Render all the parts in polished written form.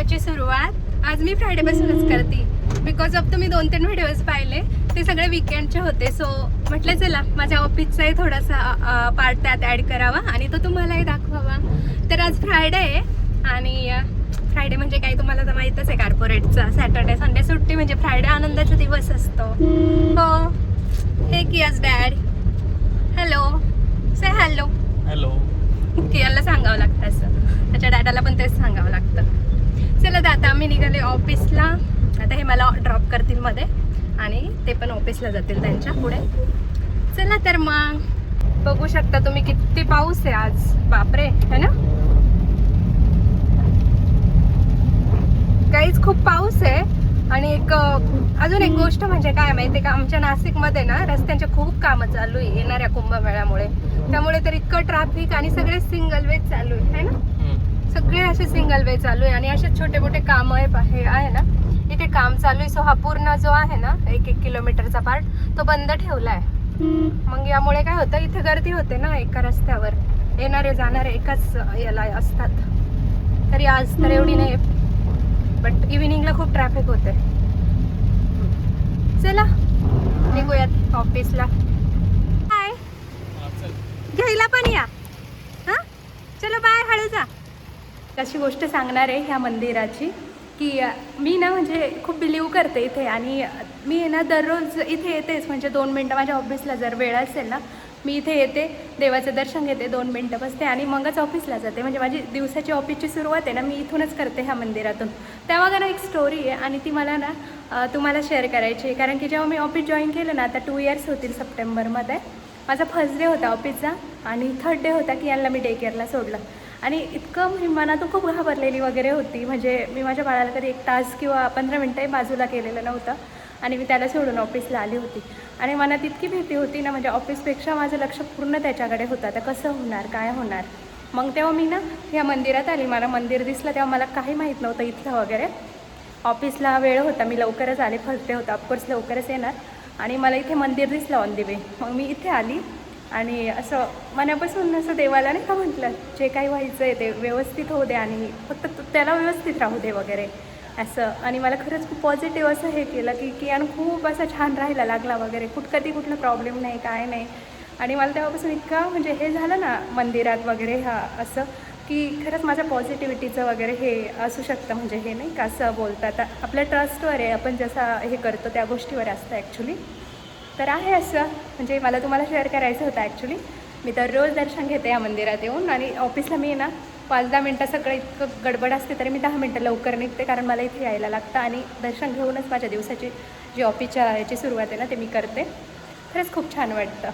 व्हिडिओची सुरुवात आज मी फ्रायडे पासूनच करते बिकॉज ऑफ तुम्ही 2-3 व्हिडिओज पाहिले ते सगळे वीकेंडचे होते. सो म्हटलं चला माझ्या ऑफिसचाही थोडासा पार्ट त्यात ॲड करावा आणि तो तुम्हालाही दाखवावा. तर आज फ्रायडे आहे आणि फ्रायडे म्हणजे काही तुम्हाला तर माहीतच आहे कॉर्पोरेटचा. सॅटर्डे संडे सुट्टी म्हणजे फ्रायडे आनंदाचा दिवस असतो. हो हे कियाज डॅड. हॅलो से हॅलो. हॅलो. कियाला सांगावं लागतं असं, त्याच्या डॅडाला पण तेच सांगावं लागतं. चला तर आता आम्ही निघाले ऑफिसला. आता हे मला ड्रॉप करतील मध्ये आणि ते पण ऑफिसला जातील त्यांच्या पुढे. चला तर मग बघू शकता तुम्ही किती पाऊस आहे आज. बापरे है ना काहीच खूप पाऊस आहे. आणि अजून एक गोष्ट म्हणजे काय माहिती का, आमच्या नाशिकमध्ये ना रस्त्यांचे खूप कामं चालू आहे येणाऱ्या कुंभमेळ्यामुळे. त्यामुळे तर इतकं ट्रॅफिक आणि सगळे सिंगल वे चालू आहे ना, सगळे असे सिंगल वे चालू आहे आणि असे छोटे मोठे काम आहे ना इथे काम चालू आहे. सो हा पूर्ण जो आहे ना 1-1 किलोमीटरचा पार्ट तो बंद ठेवला आहे. मग यामुळे काय होतं, इथे गर्दी होते ना एका रस्त्यावर, येणारे जाणारे एकाच याला असतात. तरी आज तर एवढी नाही, बट इव्हिनिंगला खूप ट्रॅफिक होते. चला निघूयात ऑफिसला. बाय. घ्यायला पण या. हां चलो बाय. हळू जा. अशी गोष्ट सांगणार आहे ह्या मंदिराची की मी ना म्हणजे खूप बिलीव्ह करते इथे आणि मी ना दररोज इथे येतेच. म्हणजे 2 मिनटं माझ्या ऑफिसला जर वेळ असेल ना मी इथे येते, देवाचं दर्शन घेते, 2 मिनटं बसते आणि मगच ऑफिसला जाते. म्हणजे माझी दिवसाची ऑफिसची सुरुवात आहे ना मी इथूनच करते ह्या मंदिरातून. तेव्हा ना एक स्टोरी आहे आणि ती मला ना तुम्हाला शेअर करायची आहे. कारण की जेव्हा मी ऑफिस जॉईन केलं ना आता 2 इयर्स होतील सप्टेंबरमध्ये. माझा फर्स्ट डे होता ऑफिसचा आणि 3rd डे होता की यांना मी डे केअरला सोडलं. आणि इतकं मी मनातून खूप घाबरलेली वगैरे होती. म्हणजे मी माझ्या बाळाला कधी 1 तास किंवा 15 मिनटंही बाजूला केलेलं नव्हतं आणि मी त्याला सोडून ऑफिसला आली होती. आणि मनात इतकी भीती होती ना, म्हणजे ऑफिसपेक्षा माझं लक्ष पूर्ण त्याच्याकडे होतं. आता कसं होणार, काय होणार. मग तेव्हा मी ना ह्या मंदिरात आली. मला मंदिर दिसलं तेव्हा मला काही माहीत नव्हतं इथलं वगैरे. ऑफिसला वेळ होता, मी लवकरच आले, फर्स्ट डे होता, ऑफकोर्स लवकरच येणार. आणि मला इथे मंदिर दिसलं ऑन दी वे. मग मी इथे आली आणि असं मनापासून असं देवाला नाही का म्हटलं जे काही व्हायचं आहे ते व्यवस्थित होऊ दे आणि फक्त त्याला व्यवस्थित राहू दे वगैरे असं. आणि मला खरंच खूप पॉझिटिव्ह असं हे केलं की कियान खूप असं छान राहायला लागला वगैरे, कधी कुठला प्रॉब्लेम नाही, काय नाही. आणि मला तेव्हापासून इतका म्हणजे हे झालं ना मंदिरात वगैरे हा असं की खरंच माझ्या पॉझिटिव्हिटीचं वगैरे हे असू शकतं. म्हणजे हे नाही का असं बोलतात आपल्या ट्रस्टवर आहे, आपण जसं हे करतो त्या गोष्टीवर असतं ॲक्च्युली. तर आहे असं म्हणजे मला तुम्हाला शेअर करायचं होतं ॲक्च्युली. मी दररोज दर्शन घेते या मंदिरात येऊन आणि ऑफिसला मी ना 5-10 मिनटं सगळं इतकं गडबड असते तरी मी 10 मिनटं लवकर निघते. कारण मला इथे यायला लागतं आणि दर्शन घेऊनच माझ्या दिवसाची जी ऑफिसच्या याची सुरुवात आहे ना ते मी करते. खरंच खूप छान वाटतं.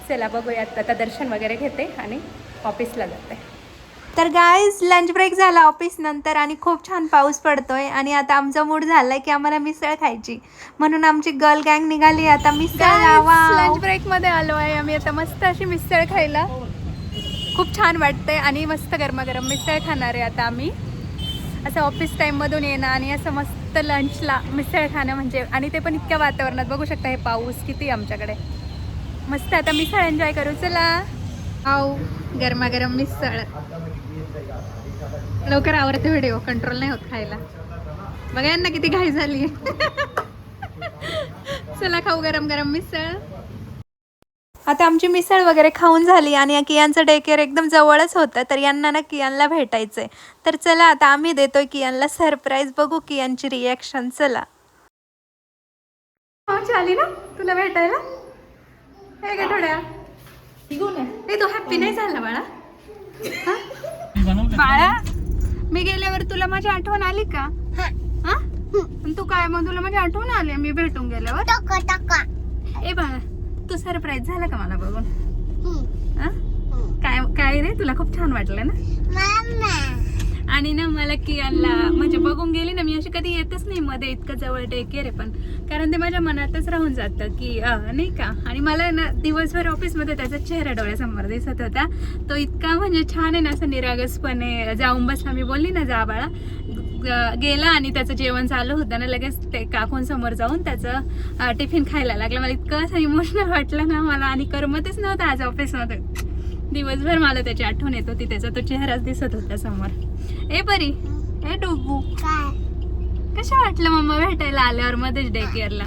चला बघूयात. आता दर्शन वगैरे घेते आणि ऑफिसला जाते. तर गाईज लंच ब्रेक झाला ऑफिस नंतर आणि खूप छान पाऊस पडतोय आणि आता आमचा मूड झालाय की आम्हाला मिसळ खायची. म्हणून आमची गर्ल गँग निघाली आता मिसळ लावा. लंच ब्रेकमध्ये आलो आहे आम्ही आता मस्त अशी मिसळ खायला. खूप छान वाटतंय आणि मस्त गरमागरम मिसळ खाणार आहे आता आम्ही. असं ऑफिस टाईममधून येणं आणि असं मस्त लंचला मिसळ खाणं म्हणजे, आणि ते पण इतक्या वातावरणात. बघू शकता हे पाऊस किती आमच्याकडे. मस्त आता मिसळ एन्जॉय करू. चला आऊ गरमागरम मिसळ. लवकर आवडते व्हिडिओ, कंट्रोल नाही होत खायला. बघा यांना किती घाई झाली. चला खाऊ गरम गरम मिसळ. आता आमची मिसळ वगैरे खाऊन झाली आणि कियांचं डे केअर एकदम जवळच होतं तर यांना ना कियांला भेटायचंय. तर चला आता आम्ही देतोय कियांला सरप्राईज. बघू कियांची रिॲक्शन. चला आली ना तुला भेटायला. हे ग थोड्या तू हॅप्पी नाही झाला बाळा. बाळा मी गेल्यावर तुला माझी आठवण आली का? हा तू काय मग तुला माझी आठवण आली मी भेटून गेल्यावर? ए बाळा तू सरप्राईज झाला का मला बघून? काय काय रे तुला खूप छान वाटलं ना? आणि ना मला कियाला म्हणजे बघून गेली ना मी अशी कधी येतच नाही मध्ये इतकं जवळ डे केअर आहे पण, कारण ते माझ्या मनातच राहून जातं की नाही का. आणि मला ना दिवसभर ऑफिसमध्ये त्याचा चेहरा डोळ्यासमोर दिसत होता. तो इतका म्हणजे छान आहे ना असं निरागसपणे जाऊन बसला. मी बोलली ना जा बाळा, गेला आणि त्याचं जेवण चालू होतं ना लगेच ते काकूंसमोर जाऊन त्याचं टिफिन खायला लागलं. मला इतकं असं इमोशनल वाटलं ना मला आणि करमतच नव्हतं आज ऑफिसमध्ये. दिवसभर मला त्याची आठवण येत होती, त्याचा तो चेहराच दिसत होता समोर. ए परी हे डुबू काय कसं वाटलं मम्मा भेटायला आल्यावर मध्येच डे केअरला?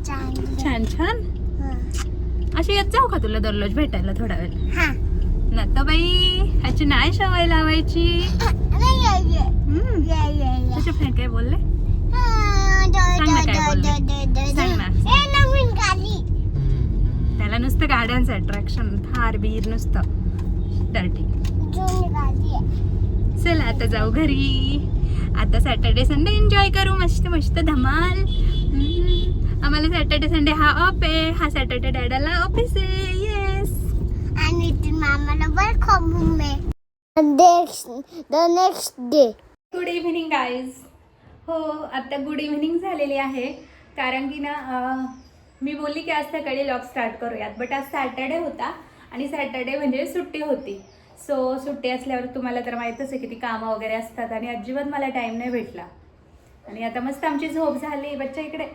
छान छान. अशी येत जाऊ का तुला दररोज भेटायला थोडा वेळ? ना तर बाई ह्याची नाही सवय लावायची. तुझे फ्रेंड काय बोलले? सांग ना काय बोलले, सांग ना. त्याला नुसतं गाड्यांचं अट्रॅक्शन, थार बीर नुसतं डर्टी. चल आता जाऊ घरी. आता सॅटर्डे संडे एन्जॉय करू मस्त मस्त धमाल. आम्हाला सॅटर्डे संडे हा ऑफ आहे. हा सॅटर्डे डॅडाला ऑफिस आहे. येस. आणि मामाला वर्क फ्रॉम होम आहे. The next day. Good evening guys. हो आता गुड इव्हिनिंग झालेली आहे. कारण की ना मी बोलली की आज सकाळी व्लॉग स्टार्ट करूयात, बट आज सॅटर्डे होता आणि सॅटर्डे म्हणजे सुट्टी होती. सो सुट्टी असल्यावर तुम्हाला तर माहीतच आहे किती कामं वगैरे असतात आणि अजिबात मला टाईम नाही भेटला. आणि आता मस्त आमची झोप झाली. बच्चा इकडे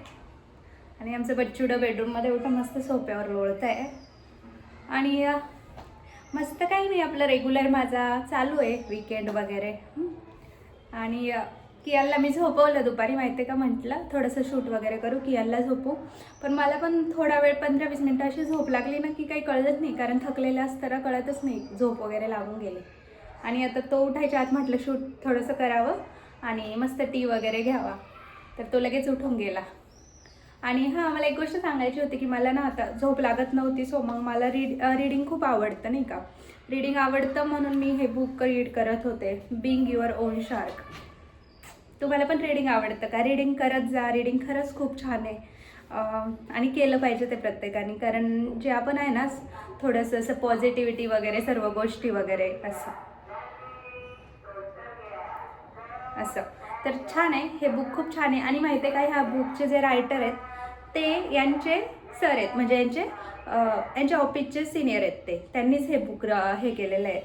आणि आमचं बच्चूडं बेडरूममध्ये उठून मस्त सोप्यावर लोळत आहे. आणि मस्त काही नाही, आपलं रेग्युलर माझा चालू आहे वीकेंड वगैरे. आणि कियाला मी झोपवलं दुपारी, माहिती आहे का, म्हटलं थोडंसं शूट वगैरे करू, कियाला झोपू. पण मला पण थोडा वेळ 15-20 मिनटं अशी झोप लागली ना की काही कळलंच नाही, कारण थकलेलं असताना कळतच नाही, झोप वगैरे लागून गेली. आणि आता तो उठायच्या आत म्हटलं शूट थोडंसं करावं आणि मस्त टी वगैरे घ्यावा, तर तो लगेच उठून गेला. आणि हां, मला एक गोष्ट सांगायची होती की मला ना आता झोप लागत नव्हती. सो मग मला रीडिंग खूप आवडतं नाही का. रीडिंग आवडतं म्हणून मी हे बुक रीड करत होते, बिंग युअर ओन शार्क. तुम्हाला पण रीडिंग आवडतं का? रीडिंग करत जा. रीडिंग खरंच खूप छान आहे आणि केलं पाहिजे ते प्रत्येकाने, कारण जे आपण आहे ना थोडंसं असं पॉझिटिव्हिटी वगैरे सर्व गोष्टी वगैरे असं तर छान आहे. हे बुक खूप छान आहे. आणि माहिती आहे का, ह्या बुकचे जे रायटर आहेत ते यांचे सर आहेत, म्हणजे यांच्या ऑफिसचे सिनियर आहेत. त्यांनीच हे बुक हे केलेलं आहे,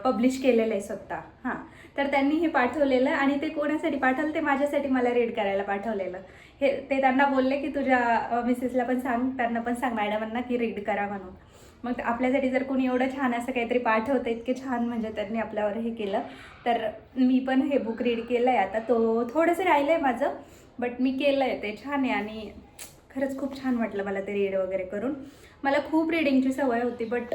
पब्लिश केलेलं आहे स्वतः. हां, तर त्यांनी हे पाठवलेलं आणि ते कोणासाठी पाठवलं? ते माझ्यासाठी, मला रीड करायला पाठवलेलं. हे ते त्यांना बोलले की तुझ्या मिसेसला पण सांग, त्यांना पण सांग मॅडमांना की रीड करा म्हणून. मग आपल्यासाठी जर कोणी एवढं छान असं काहीतरी पाठवतं, इतके छान म्हणजे त्यांनी आपल्यावर हे केलं, तर मी पण हे बुक रीड केलं आहे. आता तो थोडंसं राहिलं आहे माझं, बट मी केलं आहे. ते छान आहे आणि खरंच खूप छान वाटलं मला ते रीड वगैरे करून. मला खूप रीडिंगची सवय होती, बट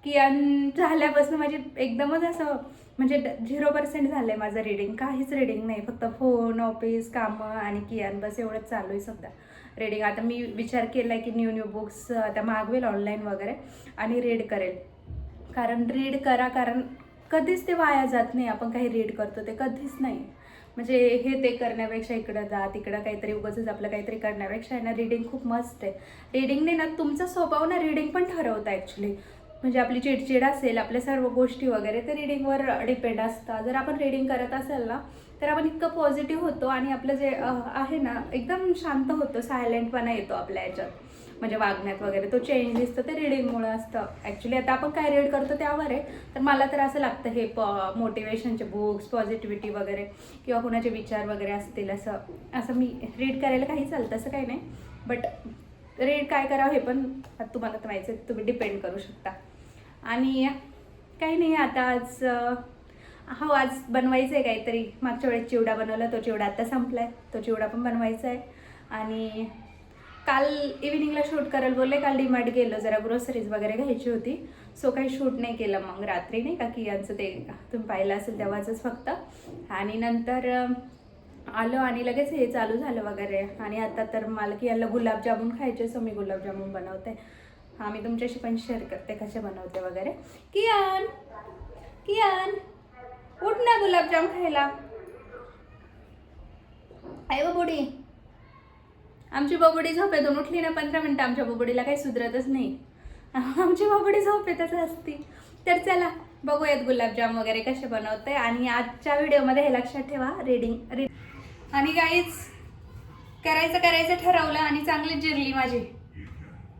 कियान झाल्यापासून माझी एकदमच असं म्हणजे 0% झालं आहे माझं रीडिंग. काहीच रीडिंग नाही, फक्त फोन, ऑफिस, कामं आणि कियान, बस एवढंच चालू आहे सध्या रीडिंग. आता मी विचार केला आहे की न्यू बुक्स आता मागवेल ऑनलाईन वगैरे आणि रीड करेल. कारण रीड करा, कारण कधीच ते वाया जात नाही. आपण काही रीड करतो ते कधीच नाही, म्हणजे हे ते करण्यापेक्षा इकडं जा तिकडं काहीतरी उगाचच आपलं काहीतरी करण्यापेक्षा आहे ना रीडिंग खूप मस्त आहे. रीडिंगने ना तुमचा स्वभाव ना रीडिंग पण ठरवतं ॲक्च्युली. म्हणजे आपली चिडचिड असेल, आपल्या सर्व गोष्टी वगैरे ते रीडिंगवर डिपेंड असतात. जर आपण रीडिंग करत असेल ना तर आपण इतकं पॉझिटिव्ह होतो आणि आपलं जे आहे ना एकदम शांत होतं, सायलेंटपणा येतो आपल्या याच्यात, म्हणजे वागण्यात वगैरे तो चेंज दिसतो. ते रीडिंगमुळं असतं ॲक्च्युली. आता आपण काय रीड करतो त्यावर आहे. तर मला तर असं लागतं हे मोटिवेशनचे बुक्स, पॉझिटिव्हिटी वगैरे किंवा कुणाचे विचार वगैरे असतील असं मी रीड करायला काही चालतं, असं काही नाही. बट रीड काय करावं हे पण तुम्हाला तर माहिती आहे, तुम्ही डिपेंड करू शकता. आणि काही नाही, आता आज बनवायचं आहे काहीतरी. मागच्या वेळेस चिवडा बनवला, तो चिवडा आता संपला आहे, तो चिवडा पण बनवायचा आहे. आणि काल इव्हिनिंगला शूट करायला बोलले. काल डीमार्ट गेलो, जरा ग्रोसरीज वगैरे घ्यायची होती. सो काही शूट नाही केलं. मग रात्री नाही का की यांचं ते तुम्ही पाहिलं असेल तेव्हाच फक्त. आणि नंतर आलो आणि लगेच हे चालू झालं वगैरे. आणि आता तर मला की याला गुलाबजामुन खायचे, सो मी गुलाबजामुन बनवते. हां, मी तुमच्याशी पण शेअर करते कसे बनवते वगैरे. कियान उठ ना गुलाबजाम खायला. आहे बबुडी, आमची बबुडी झोपेतून उठली ना 15 मिनटं, आमच्या बबुडीला काही सुधरतच नाही. आमची बबुडी झोपेतच असती. तर चला बघूयात गुलाबजाम वगैरे कसे बनवते. आणि आजच्या व्हिडिओमध्ये हे लक्षात ठेवा, रीडिंग. आणि गाईज करायचं ठरवलं आणि चांगली जिरली माझी.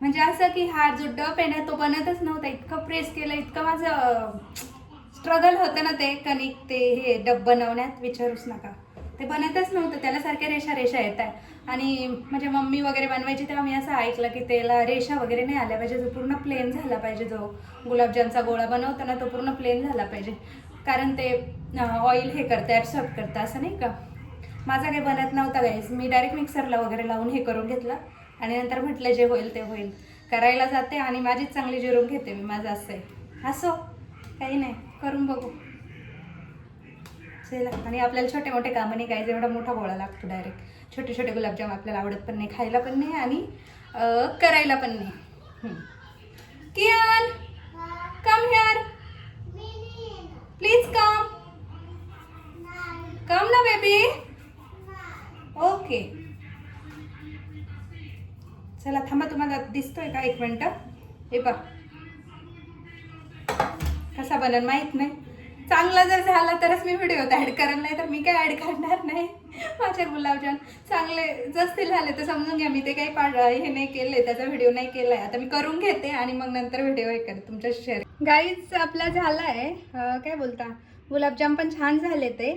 म्हणजे असं की हा जो डब आहे ना तो बनतच नव्हता. इतकं प्रेस केलं, इतकं माझं स्ट्रगल होतं ना ते कणिक, ते हे डब बनवण्यात विचारूच नका. ते बनतच नव्हतं, त्याला सारख्या रेषा येत आहे. आणि म्हणजे मम्मी वगैरे बनवायची तेव्हा मी असं ऐकलं की त्याला रेषा वगैरे नाही आल्या पाहिजे, जो पूर्ण प्लेन झाला पाहिजे. जो गुलाबजामचा गोळा बनवतो ना तो पूर्ण प्लेन झाला पाहिजे. कारण ते ऑइल हे करतं ॲब्सॉर्ब करतं असं नाही का. माझा काही बनत नव्हता गाईस. मी डायरेक्ट मिक्सरला वगैरे लावून हे करून घेतलं आणि नंतर म्हटलं जे होईल ते होईल. करायला जाते आणि माझीच चांगली जिरून घेते मी. माझं असं आहे. असो काही नाही, करून बघू चला. आणि आपल्याला छोटे मोठे कामं नाही काय, एवढा मोठा गोळा लागतो डायरेक्ट. छोटे छोटे गुलाबजाम आपल्याला आवडत पण नाही, खायला पण नाही आणि करायला पण नाही. कियान कम हिअर प्लीज, कम ना बेबी. ओके चला थांबा, तुम्हाला दिसतोय का? एक मिनटं. हे बघ कसा बनन माहीत नाही. चांगला जर झाला तरच मी व्हिडिओत ॲड करणार, नाही तर मी काय ॲड करणार नाही. माझे गुलाबजाम चांगले जसतील झाले तर समजून घ्या मी ते काही हे नाही केले, त्याचा व्हिडिओ नाही केला आहे. आता मी करून घेते आणि मग नंतर व्हिडिओ हे करते तुमच्याशी शेअर. गाईज आपला झाला आहे काय बोलता, गुलाबजाम पण छान झाले ते.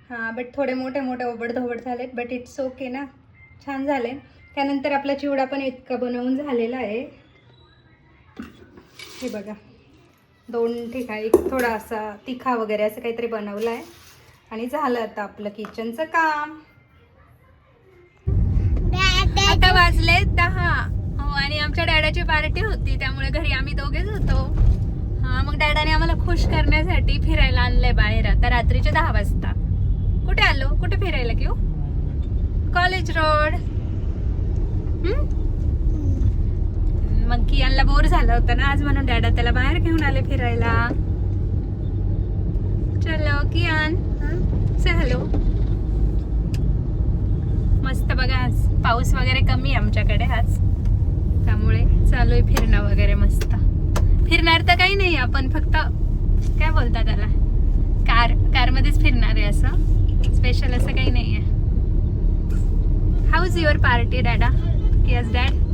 हां बट थोडे मोठे मोठे ओबडधोबड झालेत, बट इट्स ओके ना, छान झाले. त्यानंतर आपला चिवडा पण इतका बनवून झालेला आहे. हे बघा 2 ठिकाणी एक थोडा असा तिखा वगैरे असं काहीतरी बनवलं आहे आणि झालं आता आपलं किचनचं काम. आता वाजले 10. हो आणि आमच्या डॅडाची पार्टी होती त्यामुळे घरी आम्ही दोघेच होतो. हां मग डॅडाने आम्हाला खुश करण्यासाठी फिरायला आणलंय बाहेर. आता रात्रीचे 10 वाजता. कुठे आलो, कुठे फिरायला घेऊ? College road. मग कियानला बोर झालं होतं ना आज, म्हणून डॅडा त्याला बाहेर घेऊन आले फिरायला. चलो कियान से हॅलो. मस्त बघा आज पाऊस वगैरे कमी आहे आमच्याकडे आज, त्यामुळे चालू आहे फिरणं वगैरे मस्त. फिरणार तर काही नाही आपण, फक्त काय बोलता त्याला कारमध्येच फिरणार आहे. असं स्पेशल असं काही नाही आहे. हाऊ इज युअर पार्टी डॅडा? कियाज डॅड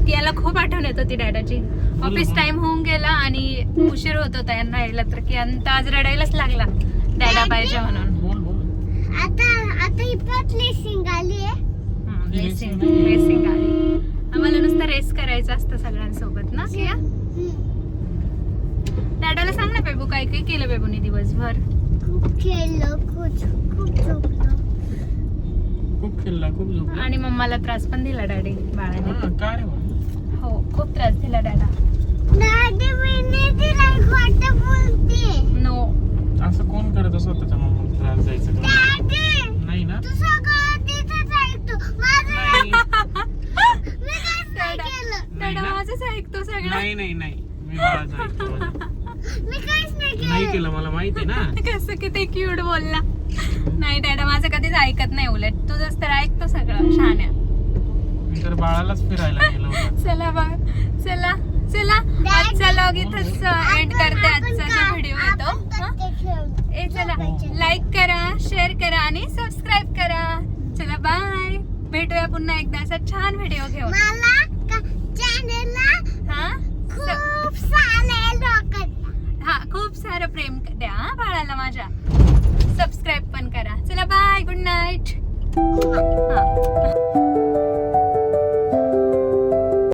याला खूप आठवण येत होती डॅडाची. ऑफिस टाइम होऊन गेला आणि उशीर होत होता यांना यायला, तर की आज रडायलाच लागला डॅडा पाहिजे म्हणून. आता ही परत लेसिंग आली आहे. रेसिंग आली. आम्हाला नुसतं रेस करायचं असतं सगळ्यांसोबत ना किया. डॅडाला सांग ना बेबू काय काय केलं बेबूने दिवसभर. खूप खेळलं, खूप झोपलं. खूप खेळला, खूप झोपला आणि मम्माला त्रास पण दिला डॅडी बाळाने. काय रे बाळा? हो खूप त्रास दिला डॅडा. डॅडी मी तिला खोटं बोलते. नो असं कोण करत स्वतःच्या मम्मीला त्रास द्यायचं का? डॅडी नाही ना. तू सगळं तिथेच ऐकतो. माझं मी काहीच नाही केलं. डॅडा माझंच ऐकतो सगळं. नाही नाही नाही, मी बाळाचं ऐकतो माझं. मी काहीच नाही नाही केलं. केलं, मला माहिती आहे ना. कसं किती क्यूट बोलला. नाही डॅडा माझं कधीच ऐकत नाही, उलट तुझंच तर ऐकतो सगळं शान्या. मी तर बाळालाच फिरायला गेलो होतो. चला बघ, चला चला आजचा लॉग इथंच एंड करते. आजचा जो व्हिडिओ येतो ए चला लाईक करा, शेअर करा आणि सबस्क्राईब करा. चला बाय, भेटूया पुन्हा एकदा असा छान व्हिडिओ घेऊन. मला चॅनलला हा